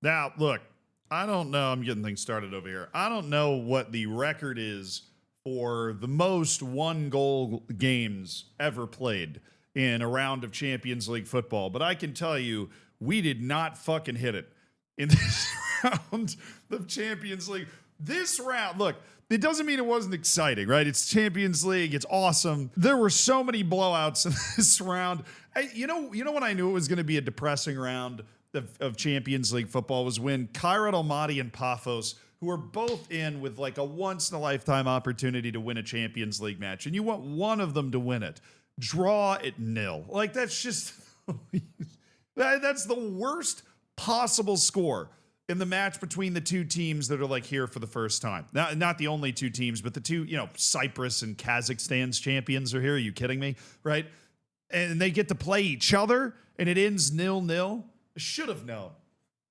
Now, look, I don't know. I'm getting things started over here. I don't know what the record is for the most one-goal games ever played in a round of Champions League football, but I can tell you we did not fucking hit it in this round of Champions League. This round, look, it doesn't mean it wasn't exciting, right? It's Champions League. It's awesome. There were so many blowouts in this round. You know when I knew it was going to be a depressing round of Champions League football was when Kairat Almaty and Paphos, who are both in with like a once-in-a-lifetime opportunity to win a Champions League match, and you want one of them to win it, draw at 0. Like, that's just... that's the worst possible score in the match between the two teams that are like here for the first time. Not the only two teams, but the two, Cyprus and Kazakhstan's champions are here. Are you kidding me? Right? And they get to play each other and it ends 0-0. I should have known.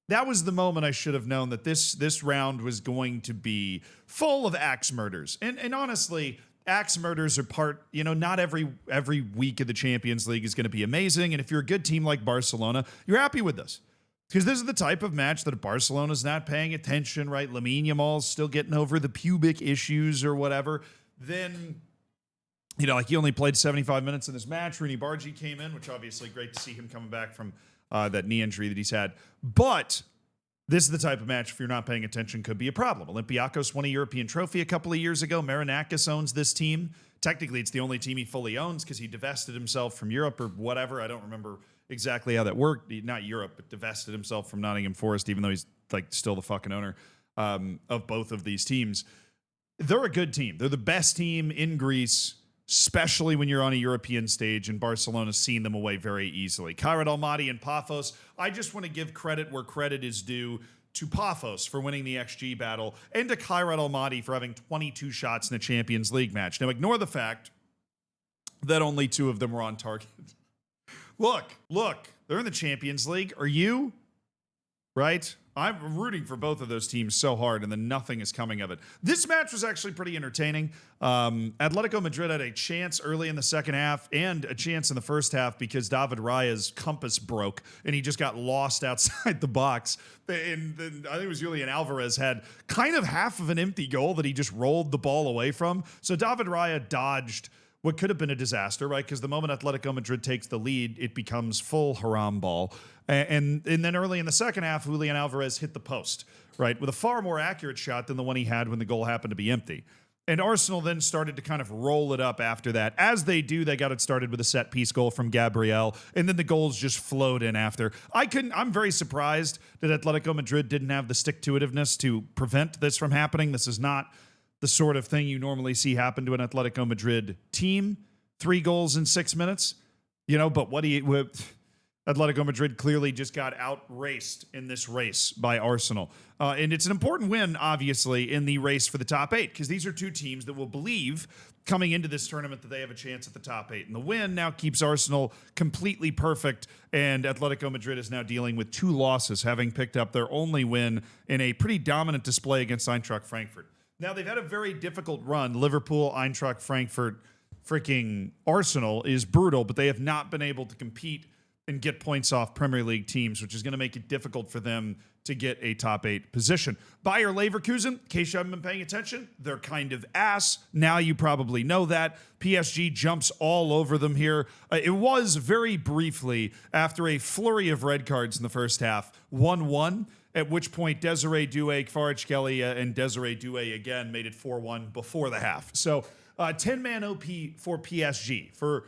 That was the moment I should have known that this round was going to be full of axe murders. And honestly, axe murders are part, not every week of the Champions League is going to be amazing. And if you're a good team like Barcelona, you're happy with this. Because this is the type of match that if Barcelona's not paying attention, right? Lamine Yamal's still getting over the pubic issues or whatever. Then, like he only played 75 minutes in this match. Rooney Bargi came in, which obviously great to see him coming back from that knee injury that he's had. But this is the type of match, if you're not paying attention, could be a problem. Olympiacos won a European trophy a couple of years ago. Marinakis owns this team. Technically, it's the only team he fully owns because he divested himself from Europe or whatever. I don't remember exactly how that worked. Not Europe, but divested himself from Nottingham Forest, even though he's like still the fucking owner of both of these teams. They're a good team. They're the best team in Greece, especially when you're on a European stage, and Barcelona's seen them away very easily. Kairat Almaty and Paphos, I just want to give credit where credit is due to Paphos for winning the XG battle and to Kairat Almaty for having 22 shots in a Champions League match. Now, ignore the fact that only 2 of them were on target. Look, they're in the Champions League. Are you? Right? I'm rooting for both of those teams so hard, and then nothing is coming of it. This match was actually pretty entertaining. Atletico Madrid had a chance early in the second half and a chance in the first half because David Raya's compass broke, and he just got lost outside the box. And I think it was Julian Alvarez had kind of half of an empty goal that he just rolled the ball away from. So David Raya dodged what could have been a disaster, right? Because the moment Atletico Madrid takes the lead, it becomes full haram ball. And then early in the second half, Julian Alvarez hit the post, right? With a far more accurate shot than the one he had when the goal happened to be empty. And Arsenal then started to kind of roll it up after that. As they do, they got it started with a set-piece goal from Gabriel, and then the goals just flowed in after. I'm very surprised that Atletico Madrid didn't have the stick-to-itiveness to prevent this from happening. This is not the sort of thing you normally see happen to an Atletico Madrid team. 3 goals in 6 minutes. But Atletico Madrid clearly just got outraced in this race by Arsenal. And it's an important win, obviously, in the race for the top 8, because these are 2 teams that will believe coming into this tournament that they have a chance at the top 8. And the win now keeps Arsenal completely perfect, and Atletico Madrid is now dealing with 2 losses, having picked up their only win in a pretty dominant display against Eintracht Frankfurt. Now, they've had a very difficult run. Liverpool, Eintracht Frankfurt, freaking Arsenal is brutal, but they have not been able to compete and get points off Premier League teams, which is going to make it difficult for them to get a top 8 position. Bayer Leverkusen, in case you haven't been paying attention, they're kind of ass. Now you probably know that. PSG jumps all over them here. It was very briefly, after a flurry of red cards in the first half, 1-1. At which point Desiree Doué, Kvaratskhelia, and Desiree Doué again made it 4-1 before the half. So 10-man OP for PSG. For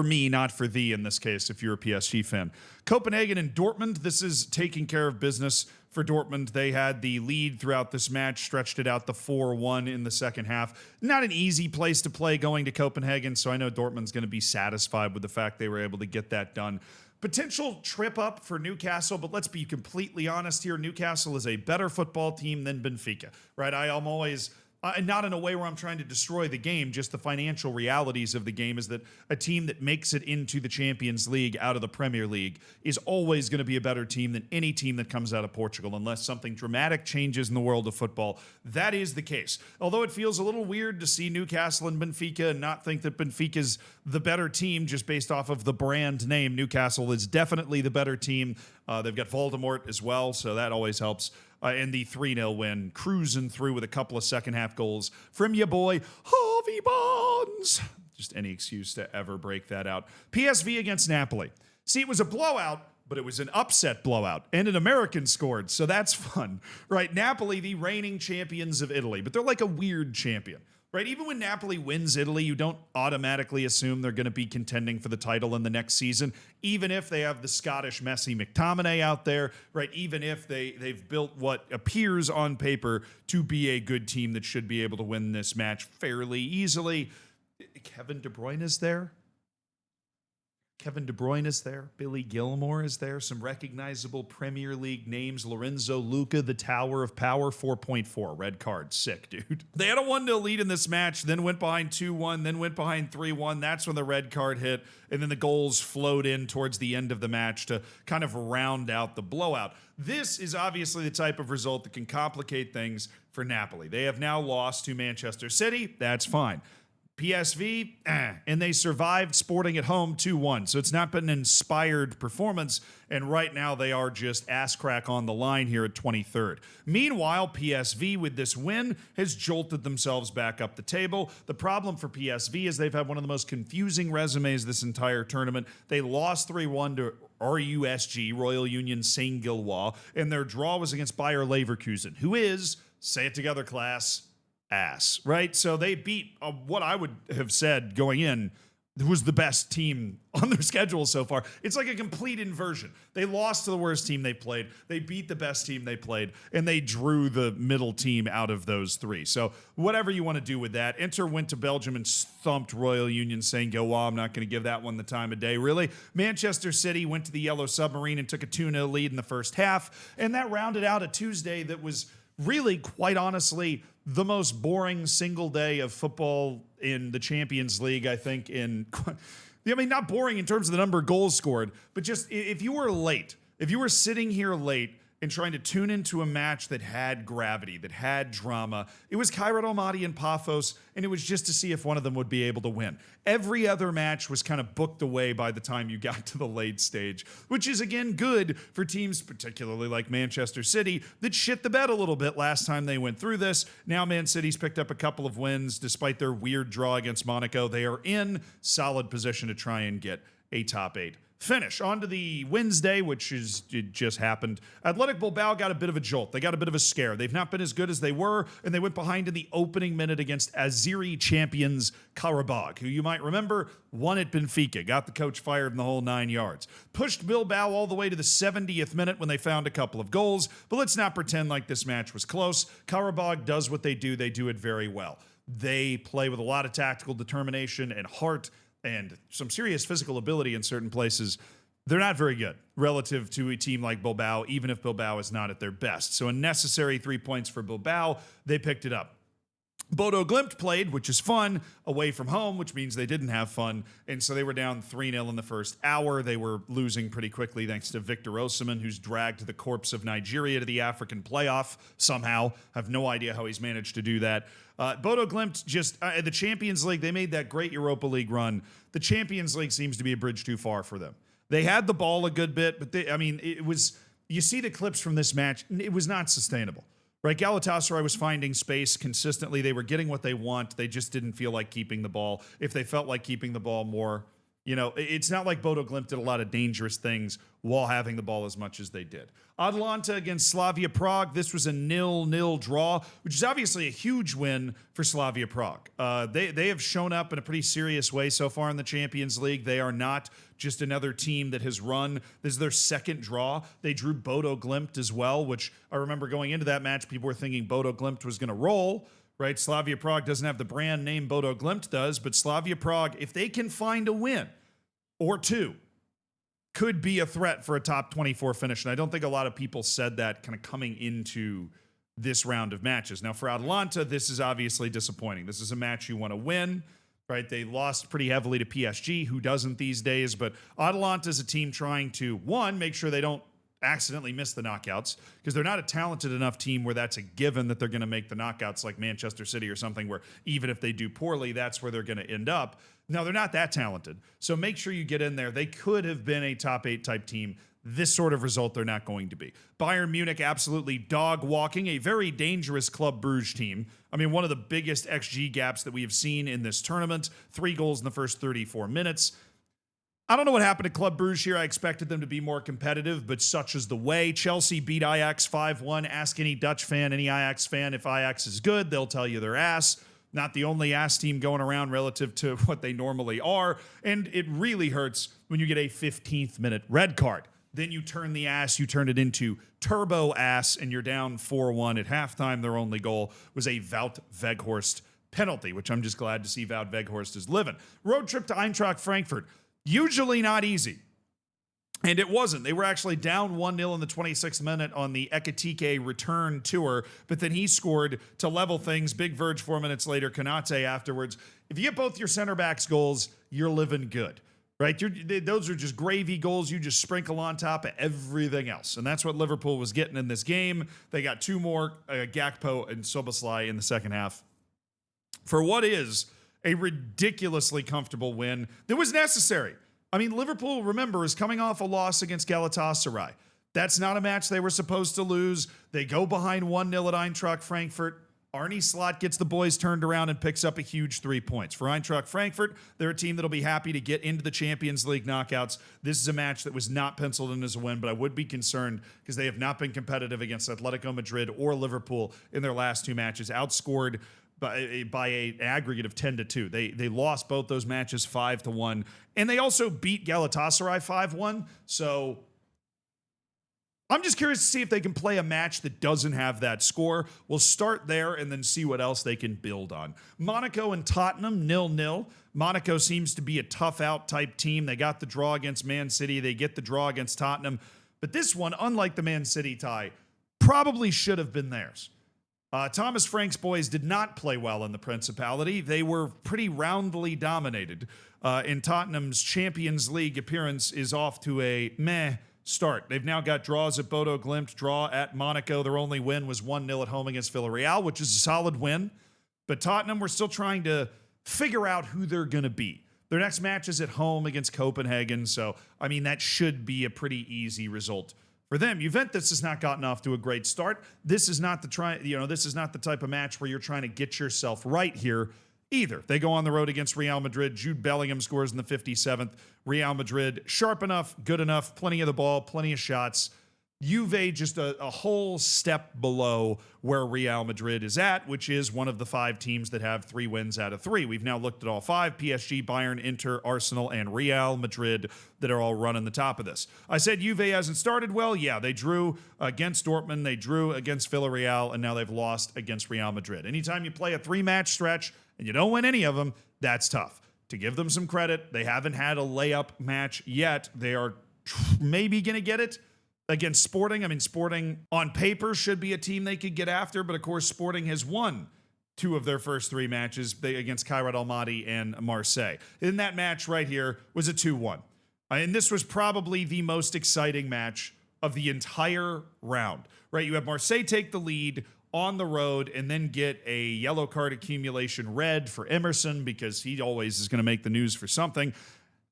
me, not for thee in this case, if you're a PSG fan. Copenhagen and Dortmund, this is taking care of business for Dortmund. They had the lead throughout this match, stretched it out to 4-1 in the second half. Not an easy place to play going to Copenhagen, so I know Dortmund's going to be satisfied with the fact they were able to get that done. Potential trip up for Newcastle, but let's be completely honest here. Newcastle is a better football team than Benfica, right? I'm always... not in a way where I'm trying to destroy the game, just the financial realities of the game is that a team that makes it into the Champions League out of the Premier League is always going to be a better team than any team that comes out of Portugal, unless something dramatic changes in the world of football. That is the case. Although it feels a little weird to see Newcastle and Benfica and not think that Benfica's the better team just based off of the brand name. Newcastle is definitely the better team. They've got Voldemort as well, so that always helps. And the 3-0 win, cruising through with a couple of second-half goals from your boy, Harvey Barnes. Just any excuse to ever break that out. PSV against Napoli. See, it was a blowout, but it was an upset blowout, and an American scored, so that's fun, right? Napoli, the reigning champions of Italy, but they're like a weird champion, right? Even when Napoli wins Italy, you don't automatically assume they're going to be contending for the title in the next season, even if they have the Scottish Messi McTominay out there, right? Even if they've built what appears on paper to be a good team that should be able to win this match fairly easily. Kevin De Bruyne is there. Kevin De Bruyne is there. Billy Gilmore is there. Some recognizable Premier League names. Lorenzo Luca, the Tower of Power, 4.4. Red card. Sick, dude. They had a 1-0 lead in this match, then went behind 2-1, then went behind 3-1. That's when the red card hit, and then the goals flowed in towards the end of the match to kind of round out the blowout. This is obviously the type of result that can complicate things for Napoli. They have now lost to Manchester City. That's fine. PSV, and they survived Sporting at home 2-1. So it's not been an inspired performance, and right now they are just ass crack on the line here at 23rd. Meanwhile, PSV with this win has jolted themselves back up the table. The problem for PSV is they've had one of the most confusing resumes this entire tournament. They lost 3-1 to RUSG, Royal Union Saint-Gilloise, and their draw was against Bayer Leverkusen, who is, say it together, class, ass, right? So they beat what I would have said going in was the best team on their schedule so far. It's like a complete inversion. They lost to the worst team they played. They beat the best team they played, and they drew the middle team out of those three. So whatever you want to do with that. Inter went to Belgium and thumped Royal Union Saint-Gilloise. I'm not going to give that one the time of day, really. Manchester City went to the Yellow Submarine and took a 2-0 lead in the first half, and that rounded out a Tuesday that was really, quite honestly, the most boring single day of football in the Champions League, I think. Not boring in terms of the number of goals scored, but just if you were late, if you were sitting here late and trying to tune into a match that had gravity, that had drama, it was Kairat Almaty and Paphos, and it was just to see if one of them would be able to win. Every other match was kind of booked away by the time you got to the late stage, which is, again, good for teams, particularly like Manchester City, that shit the bed a little bit last time they went through this. Now Man City's picked up a couple of wins despite their weird draw against Monaco. They are in solid position to try and get a top 8 finish. On to the Wednesday, it just happened. Athletic Bilbao got a bit of a jolt. They got a bit of a scare. They've not been as good as they were, and they went behind in the opening minute against Azeri champions Qarabağ, who you might remember won at Benfica, got the coach fired in the whole 9 yards. Pushed Bilbao all the way to the 70th minute when they found a couple of goals, but let's not pretend like this match was close. Qarabağ does what they do it very well. They play with a lot of tactical determination and heart, and some serious physical ability in certain places. They're not very good relative to a team like Bilbao, even if Bilbao is not at their best. So a necessary 3 points for Bilbao. They picked it up. Bodo Glimt played, which is fun, away from home, which means they didn't have fun. And so they were down 3-0 in the first hour. They were losing pretty quickly thanks to Victor Osimhen, who's dragged the corpse of Nigeria to the African playoff somehow. I have no idea how he's managed to do that. Bodo Glimt just, the Champions League, they made that great Europa League run. The Champions League seems to be a bridge too far for them. They had the ball a good bit, but you see the clips from this match, it was not sustainable. Right, Galatasaray was finding space consistently. They were getting what they want. They just didn't feel like keeping the ball. If they felt like keeping the ball more, it's not like Bodo Glimt did a lot of dangerous things while having the ball as much as they did. Atalanta against Slavia Prague. This was a 0-0 draw, which is obviously a huge win for Slavia Prague. They have shown up in a pretty serious way so far in the Champions League. They are not just another team that has run. This is their second draw. They drew Bodo Glimt as well, which I remember going into that match, people were thinking Bodo Glimt was going to roll. Right, Slavia Prague doesn't have the brand name Bodo Glimt does, but Slavia Prague, if they can find a win or two, could be a threat for a top 24 finish. And I don't think a lot of people said that kind of coming into this round of matches. Now, for Atalanta, this is obviously disappointing. This is a match you want to win, right? They lost pretty heavily to PSG, who doesn't these days, but Atalanta is a team trying to, one, make sure they don't accidentally miss the knockouts because they're not a talented enough team where that's a given that they're going to make the knockouts like Manchester City or something where even if they do poorly, that's where they're going to end up. No, they're not that talented. So make sure you get in there. They could have been a top 8 type team. This sort of result they're not going to be. Bayern Munich absolutely dog walking a very dangerous Club Brugge team. I mean, one of the biggest XG gaps that we have seen in this tournament. 3 goals in the first 34 minutes. I don't know what happened to Club Brugge here. I expected them to be more competitive, but such is the way. Chelsea beat Ajax 5-1. Ask any Dutch fan, any Ajax fan, if Ajax is good, they'll tell you they're ass. Not the only ass team going around relative to what they normally are. And it really hurts when you get a 15th minute red card. Then you turn the ass, you turn it into turbo ass, and you're down 4-1 at halftime. Their only goal was a Wout Weghorst penalty, which I'm just glad to see Wout Weghorst is living. Road trip to Eintracht Frankfurt. Usually not easy. And it wasn't. They were actually down 1-0 in the 26th minute on the Ekitike return tour, but then he scored to level things. Big Verge 4 minutes later, Konate afterwards. If you get both your center backs goals, you're living good, right? Those are just gravy goals you just sprinkle on top of everything else. And that's what Liverpool was getting in this game. They got 2 more, Gakpo and Szoboszlai in the second half. For what is a ridiculously comfortable win that was necessary. I mean, Liverpool, remember, is coming off a loss against Galatasaray. That's not a match they were supposed to lose. They go behind 1-0 at Eintracht Frankfurt. Arne Slot gets the boys turned around and picks up a huge 3 points. For Eintracht Frankfurt, they're a team that'll be happy to get into the Champions League knockouts. This is a match that was not penciled in as a win, but I would be concerned because they have not been competitive against Atletico Madrid or Liverpool in their last 2 matches. Outscored by an aggregate of 10-2. They lost both those matches 5-1, and they also beat Galatasaray 5-1. So I'm just curious to see if they can play a match that doesn't have that score. We'll start there and then see what else they can build on. Monaco and Tottenham 0-0. Monaco seems to be a tough out type team. They got the draw against Man City. They get the draw against Tottenham. But this one, unlike the Man City tie, probably should have been theirs. Thomas Frank's boys did not play well in the Principality. They were pretty roundly dominated. In Tottenham's Champions League appearance is off to a meh start. They've now got draws at Bodo Glimt, draw at Monaco. Their only win was 1-0 at home against Villarreal, which is a solid win. But Tottenham, we're still trying to figure out who they're going to be. Their next match is at home against Copenhagen. So, I mean, that should be a pretty easy result for them. Juventus has not gotten off to a great start. This is not this is not the type of match where you're trying to get yourself right here either. They go on the road against Real Madrid. Jude Bellingham scores in the 57th. Real Madrid, sharp enough, good enough, plenty of the ball, plenty of shots. Juve just a whole step below where Real Madrid is at, which is one of the 5 teams that have 3 wins out of 3. We've now looked at all 5, PSG, Bayern, Inter, Arsenal, and Real Madrid that are all running the top of this. I said Juve hasn't started well. Yeah, they drew against Dortmund, they drew against Villarreal, and now they've lost against Real Madrid. Anytime you play a 3-match stretch and you don't win any of them, that's tough. To give them some credit, they haven't had a layup match yet. They are maybe going to get it against Sporting. I mean, Sporting on paper should be a team they could get after, but of course Sporting has won 2 of their first 3 matches against Kairat Almaty and Marseille. In that match right here was a 2-1. And this was probably the most exciting match of the entire round, right? You have Marseille take the lead on the road and then get a yellow card accumulation red for Emerson because he always is going to make the news for something.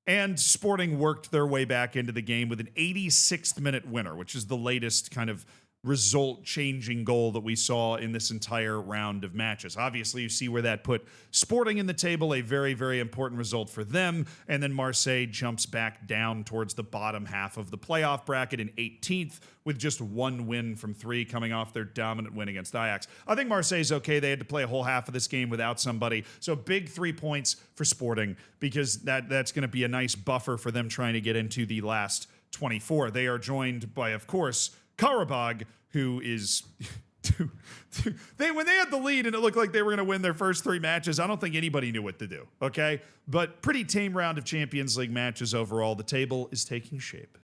And Sporting worked their way back into the game with an 86th minute winner, which is the latest kind of result-changing goal that we saw in this entire round of matches. Obviously, you see where that put Sporting in the table, a very, very important result for them. And then Marseille jumps back down towards the bottom half of the playoff bracket in 18th with just 1 win from 3 coming off their dominant win against Ajax. I think Marseille's okay. They had to play a whole half of this game without somebody. So big 3 points for Sporting because that's going to be a nice buffer for them trying to get into the last 24. They are joined by, of course, Karabag, who is when they had the lead and it looked like they were going to win their first 3 matches, I don't think anybody knew what to do, okay? But pretty tame round of Champions League matches overall. The table is taking shape.